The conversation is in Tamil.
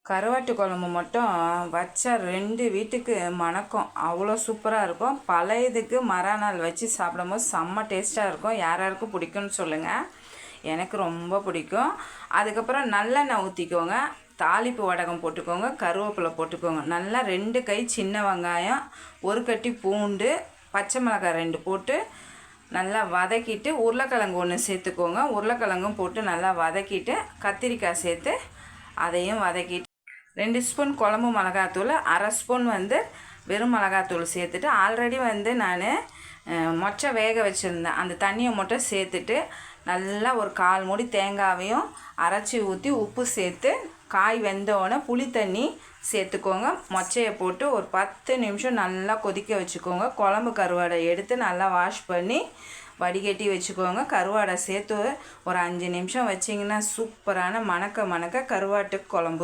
கருவாட்டு குழம்பு மட்டும் வச்சா 2 வீட்டுக்கு மணக்கும். அவ்வளோ சூப்பராக இருக்கும். பழையதுக்கு மறுநாள் வச்சு சாப்பிடும்போது செம்ம டேஸ்ட்டாக இருக்கும். யார் யாருக்கும் பிடிக்கும்னு சொல்லுங்கள். எனக்கு ரொம்ப பிடிக்கும். அதுக்கப்புறம் நல்லெண்ணெய் ஊற்றிக்கோங்க. தாளிப்பு வடகம் போட்டுக்கோங்க. கருவேப்பிலை போட்டுக்கோங்க. நல்லா 2 கை சின்ன வெங்காயம், 1 கட்டி பூண்டு, பச்சை மிளகாய் 2 போட்டு நல்லா வதக்கிட்டு உருளைக்கிழங்கு 1 சேர்த்துக்கோங்க. உருளைக்கிழங்கும் போட்டு நல்லா வதக்கிட்டு கத்திரிக்காய் சேர்த்து அதையும் வதக்கிட்டு 2 ஸ்பூன் குழம்பு மிளகாத்தூள், 1/2 ஸ்பூன் வெறும் மிளகாத்தூள் சேர்த்துட்டு ஆல்ரெடி நான் மொச்சை வேக வச்சுருந்தேன். அந்த தண்ணியை மட்டும் சேர்த்துட்டு நல்லா ஒரு 1/4 மூடி தேங்காவையும் அரைச்சி ஊற்றி உப்பு சேர்த்து காய் வெந்தோடனே புளி தண்ணி சேர்த்துக்கோங்க. மொச்சையை போட்டு ஒரு 10 நிமிஷம் நல்லா கொதிக்க வச்சுக்கோங்க. குழம்பு கருவாடை எடுத்து நல்லா வாஷ் பண்ணி வடிகட்டி வச்சுக்கோங்க. கருவாடை சேர்த்து ஒரு 5 நிமிஷம் வச்சிங்கன்னா சூப்பரான மணக்க கருவாட்டு குழம்பு.